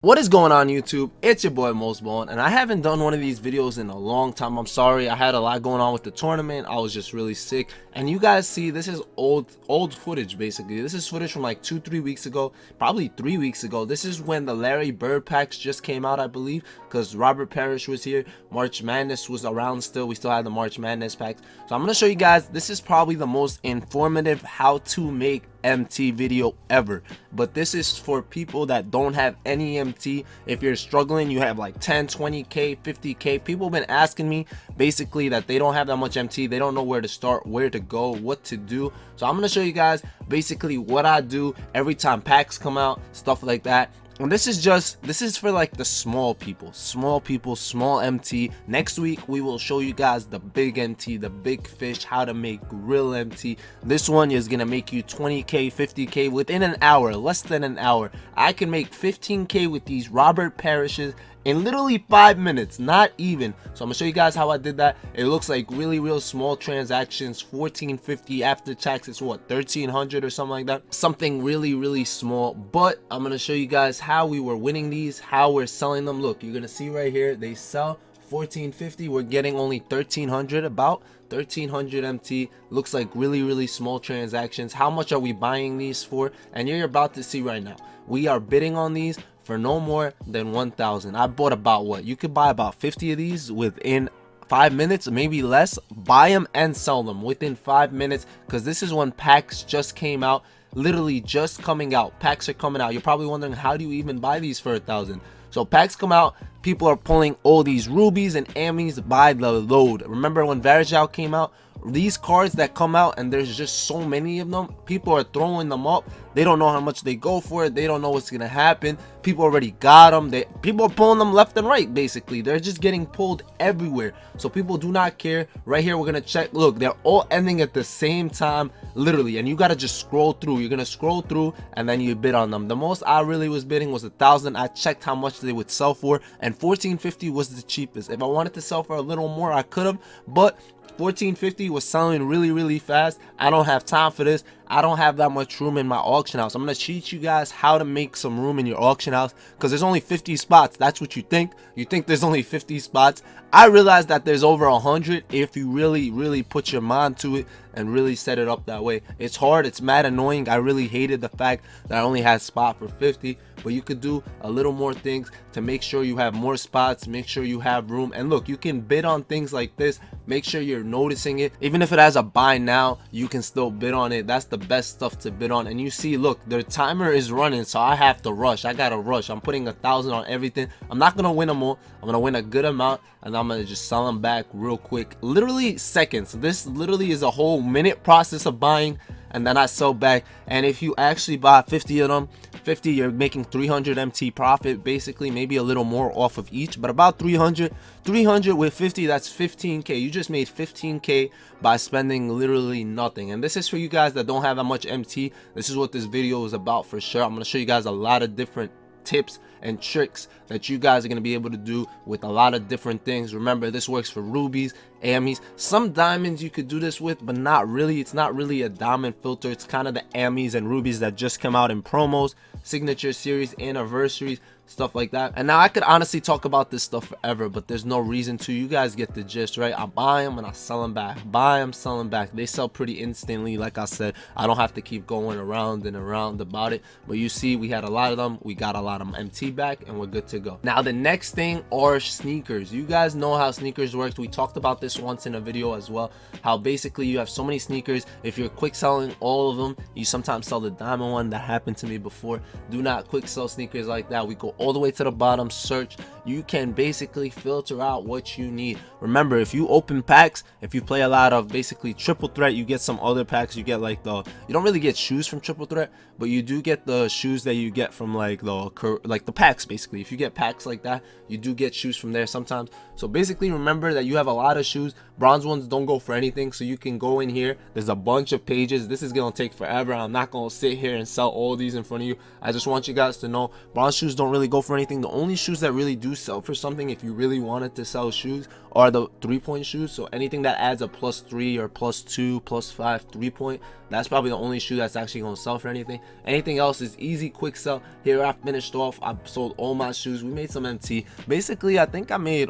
What is going on YouTube? It's your boy Mosballin, and I haven't done one of these videos in a long time. I'm sorry, I had a lot going on with the tournament. I was just really sick, and you guys see this is old footage. Basically this is footage from like 2-3 weeks ago, probably 3 weeks ago. This is when the Larry Bird packs just came out, I believe, because Robert Parrish was here. March Madness was around still. We still had the March Madness packs. So I'm going to show you guys, this is probably the most informative how to make MT video ever, but this is for people that don't have any MT. If you're struggling, you have like 10, 20k, 50k. People have been asking me basically that they don't have that much MT, they don't know where to start, where to go, what to do. So I'm going to show you guys basically what I do every time packs come out, stuff like that. And this is for like the small people, small MT. Next week we will show you guys the big MT, the big fish, how to make real MT. This one is gonna make you 20k, 50k within an hour, less than an hour. I can make 15k with these Robert Parishes in literally 5 minutes, not even. So I'm gonna show you guys how I did that. It looks like really real small transactions, 1450 after tax. It's what, 1300 or something like that, something really small. But I'm gonna show you guys how we were winning these, how we're selling them. Look, you're gonna see right here, they sell 1450, we're getting only 1300, about 1300 MT. Looks like really small transactions. How much are we buying these for? And you're about to see right now, we are bidding on these for no more than 1,000. I bought about, what, you could buy about 50 of these within 5 minutes, maybe less. Buy them and sell them within 5 minutes, because this is when packs just came out, literally just coming out. Packs are coming out. You're probably wondering, how do you even buy these for 1,000? So packs come out, people are pulling all these rubies and ammies by the load. Remember when Varejao came out? These cards that come out, and there's just so many of them, people are throwing them up. They don't know how much they go for it. They don't know what's gonna happen. People already got them. People are pulling them left and right. Basically they're just getting pulled everywhere, so people do not care. Right here we're gonna check. Look, they're all ending at the same time, literally, and you gotta just scroll through. You're gonna scroll through and then you bid on them. The most I really was bidding was 1,000. I checked how much they would sell for, and 1450 was the cheapest. If I wanted to sell for a little more, I could have, but 1450 was selling really fast. I don't have time for this. I don't have that much room in my auction house. I'm gonna teach you guys how to make some room in your auction house, because there's only 50 spots. That's what you think. You think there's only 50 spots. I realized that there's over 100 if you really put your mind to it and really set it up that way. It's hard, it's mad annoying. I really hated the fact that I only had spot for 50, but you could do a little more things to make sure you have more spots, make sure you have room. And look, you can bid on things like this. Make sure you're noticing it. Even if it has a buy now, you can still bid on it. That's the best stuff to bid on. And you see, look, their timer is running, so I have to rush. I gotta rush. I'm putting 1,000 on everything. I'm not gonna win them all. I'm gonna win a good amount, and I'm gonna just sell them back real quick, literally seconds. This literally is a whole minute process of buying, and then I sell back. And if you actually buy 50 of them, 50, you're making 300 MT profit, basically, maybe a little more off of each, but about 300 with 50, that's 15k. You just made 15k by spending literally nothing. And this is for you guys that don't have that much MT. This is what this video is about for sure. I'm going to show you guys a lot of different tips and tricks that you guys are going to be able to do with a lot of different things. Remember, this works for rubies, ammies, some diamonds you could do this with, but not really. It's not really a diamond filter. It's kind of the ammies and rubies that just come out in promos, signature series, anniversaries, stuff like that. And now I could honestly talk about this stuff forever, but there's no reason to. You guys get the gist, right? I buy them and I sell them back, buy them, sell them back. They sell pretty instantly. Like I said, I don't have to keep going around and around about it. But you see, we had a lot of them. We got a lot of MT back, and we're good to go. Now the next thing are sneakers. You guys know how sneakers works. We talked about this once in a video as well, how basically you have so many sneakers. If you're quick selling all of them, you sometimes sell the diamond one. That happened to me before. Do not quick sell sneakers like that. We go all the way to the bottom, search. You can basically filter out what you need. Remember, if you open packs, if you play a lot of basically triple threat, you get some other packs. You get like you don't really get shoes from triple threat, but you do get the shoes that you get from like the packs. Basically, if you get packs like that, you do get shoes from there sometimes. So basically, remember that you have a lot of shoes. Bronze ones don't go for anything, so you can go in here. There's a bunch of pages. This is gonna take forever. I'm not gonna sit here and sell all these in front of you. I just want you guys to know bronze shoes don't really go for anything. The only shoes that really do sell for something, if you really wanted to sell shoes, are the 3-point shoes. So anything that adds a +3 or +2 +5 3-point, that's probably the only shoe that's actually going to sell for anything. Anything else is easy, quick sell. Here I finished off, I sold all my shoes. We made some MT. Basically, I think I made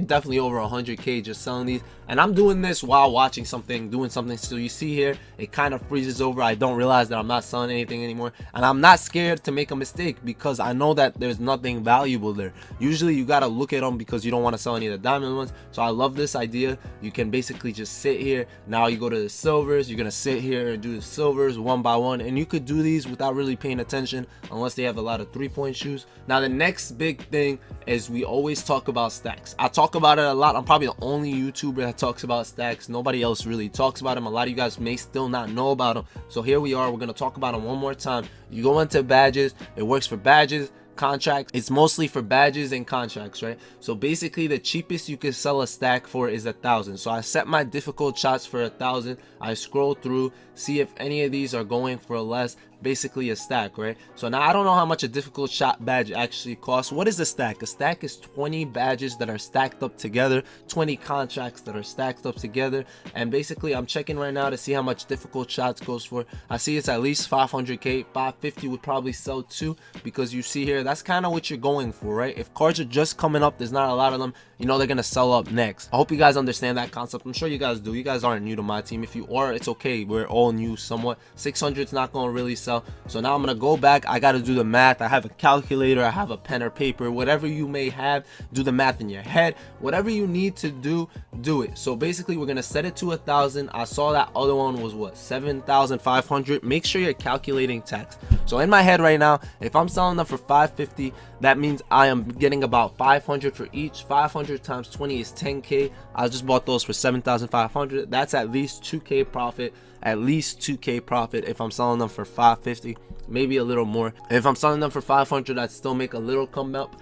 definitely over 100K just selling these, and I'm doing this while watching something, doing something. So you see here, it kind of freezes over. I don't realize that I'm not selling anything anymore, and I'm not scared to make a mistake because I know that there's nothing valuable there. Usually you got to look at them because you don't want to sell any of the diamond ones. So I love this idea. You can basically just sit here. Now you go to the silvers, you're gonna sit here and do the silvers one by one, and you could do these without really paying attention unless they have a lot of 3-point shoes. Now the next big thing is we always talk about stacks. I talk about it a lot. I'm probably the only YouTuber that talks about stacks. Nobody else really talks about them. A lot of you guys may still not know about them, so here we are. We're gonna talk about them one more time. You go into badges. It works for badges, contracts. It's mostly for badges and contracts, right? So basically the cheapest you can sell a stack for is 1,000. So I set my difficult shots for 1,000. I scroll through, see if any of these are going for less, basically a stack, right? So now I don't know how much a difficult shot badge actually costs. What is a stack? A stack is 20 badges that are stacked up together, 20 contracts that are stacked up together, and basically I'm checking right now to see how much difficult shots goes for. I see it's at least 500K. 550 would probably sell too, because you see here, that's kind of what you're going for, right? If cards are just coming up, there's not a lot of them, you know they're gonna sell up next. I hope you guys understand that concept. I'm sure you guys do. You guys aren't new to my team. If you are, it's okay. We're all new somewhat. 600's not gonna really sell. So now I'm gonna go back. I gotta do the math. I have a calculator, I have a pen or paper, whatever you may have. Do the math in your head. Whatever you need to do, do it. So basically we're gonna set it to 1,000. I saw that other one was what, 7,500. Make sure you're calculating tax. So in my head right now, if I'm selling them for 550, that means I am getting about 500 for each. 500 times 20 is 10K. I just bought those for 7,500. That's at least 2K profit. At least 2K profit if I'm selling them for 550, maybe a little more. If I'm selling them for 500, I'd still make a little come up.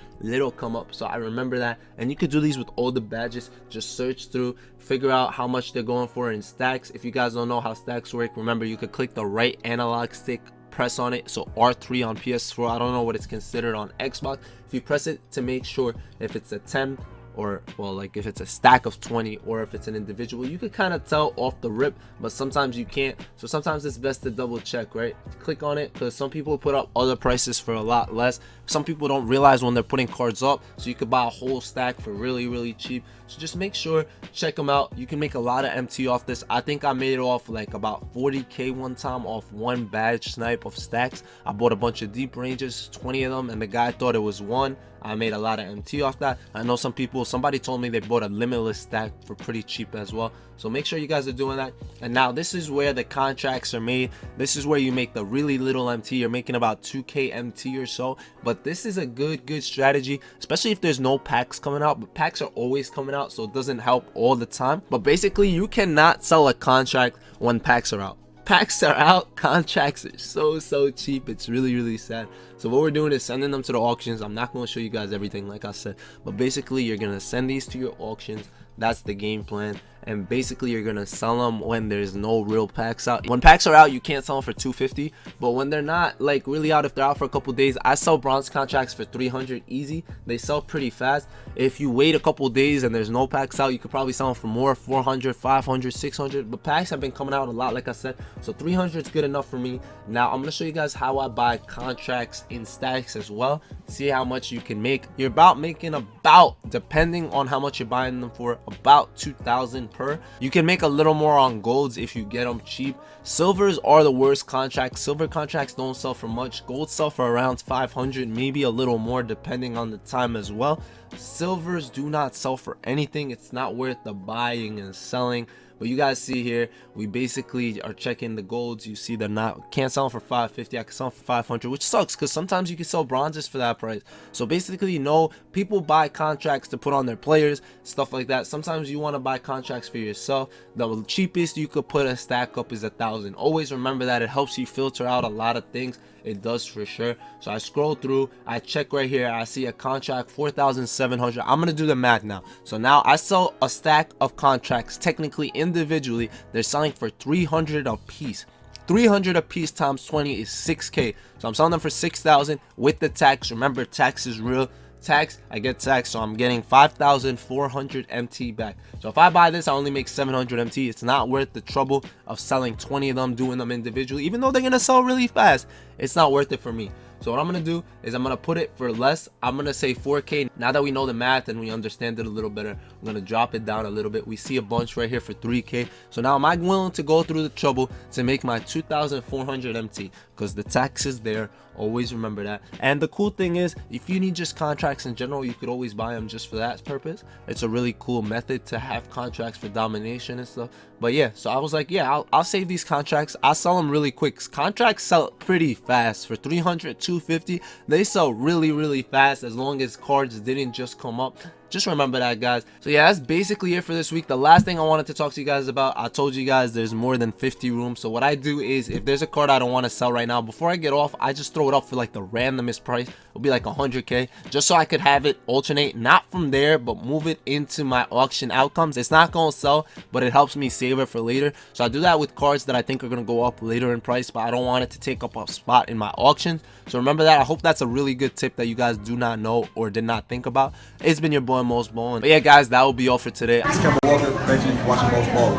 So I remember that. And you could do these with all the badges. Just search through, figure out how much they're going for in stacks. If you guys don't know how stacks work, remember you could click the right analog stick, press on it. So R3 on PS4, I don't know what it's considered on Xbox. If you press it to make sure if it's a 10, or well, like if it's a stack of 20, or if it's an individual, you could kind of tell off the rip, but sometimes you can't. So sometimes it's best to double check, right? Click on it, because some people put up other prices for a lot less. Some people don't realize when they're putting cards up, so you could buy a whole stack for really cheap. So just make sure, check them out. You can make a lot of MT off this. I think I made it off like about 40K one time off one badge snipe of stacks. I bought a bunch of deep ranges, 20 of them, and the guy thought it was one. I made a lot of MT off that. I know some people, somebody told me they bought a limitless stack for pretty cheap as well. So make sure you guys are doing that. And now this is where the contracts are made. This is where you make the really little MT. You're making about 2K MT or so. But this is a good strategy, especially if there's no packs coming out. But packs are always coming out, so it doesn't help all the time. But basically, you cannot sell a contract when packs are out. Packs are out, contracts are so cheap. It's really sad. So what we're doing is sending them to the auctions. I'm not going to show you guys everything like I said, but basically you're going to send these to your auctions. That's the game plan. And basically you're gonna sell them when there's no real packs out. When packs are out, you can't sell them for 250, but when they're not like really out, if they're out for a couple days, I sell bronze contracts for 300 easy. They sell pretty fast. If you wait a couple days and there's no packs out, you could probably sell them for more, 400, 500, 600, but packs have been coming out a lot, like I said, so 300 is good enough for me. Now I'm gonna show you guys how I buy contracts in stacks as well. See how much you can make. You're making about, depending on how much you're buying them for, about 2,000 per. You can make a little more on golds if you get them cheap. Silvers are the worst contracts. Silver contracts don't sell for much. Gold sell for around 500, maybe a little more depending on the time as well. Silvers do not sell for anything. It's not worth the buying and selling. But you guys see here, we basically are checking the golds. You see they're not, can't sell them for 550. I can sell them for 500, which sucks because sometimes you can sell bronzes for that price. So basically, you know, people buy contracts to put on their players, stuff like that. Sometimes you want to buy contracts for yourself. The cheapest you could put a stack up is 1,000. Always remember that. It helps you filter out a lot of things. It does for sure. So I scroll through, I check right here, I see a contract 4,700. I'm gonna do the math now. So now I sell a stack of contracts. Technically, individually, they're selling for 300 a piece. 300 a piece times 20 is 6K. So I'm selling them for 6,000 with the tax. Remember, tax is real. Tax, I get tax, so I'm getting 5,400 MT back. So if I buy this, I only make 700 MT. It's not worth the trouble of selling 20 of them, doing them individually, even though they're gonna sell really fast. It's not worth it for me. So what I'm gonna do is I'm gonna put it for less. I'm gonna say 4K. Now that we know the math and we understand it a little better, I'm gonna drop it down a little bit. We see a bunch right here for 3K. So now am I willing to go through the trouble to make my 2,400 MT? Because the tax is there. Always remember that. And the cool thing is, if you need just contracts in general, you could always buy them just for that purpose. It's a really cool method to have contracts for domination and stuff. But yeah, so I was like, yeah, I'll save these contracts. I'll sell them really quick. Contracts sell pretty fast. For 300, 250, they sell really fast, as long as cards didn't just come up. Just remember that, guys. So yeah, that's basically it for this week. The last thing I wanted to talk to you guys about, I told you guys there's more than 50 rooms. So what I do is, if there's a card I don't want to sell right now, before I get off, I just throw it up for like the randomest price. It'll be like 100K, just so I could have it alternate, not from there, but move it into my auction outcomes. It's not gonna sell, but it helps me save it for later. So I do that with cards that I think are gonna go up later in price, but I don't want it to take up a spot in my auctions. So remember that. I hope that's a really good tip that you guys do not know or did not think about. It's been your boy Mosballin. But yeah, guys, that will be all for today. Thank you for watching Mosballin.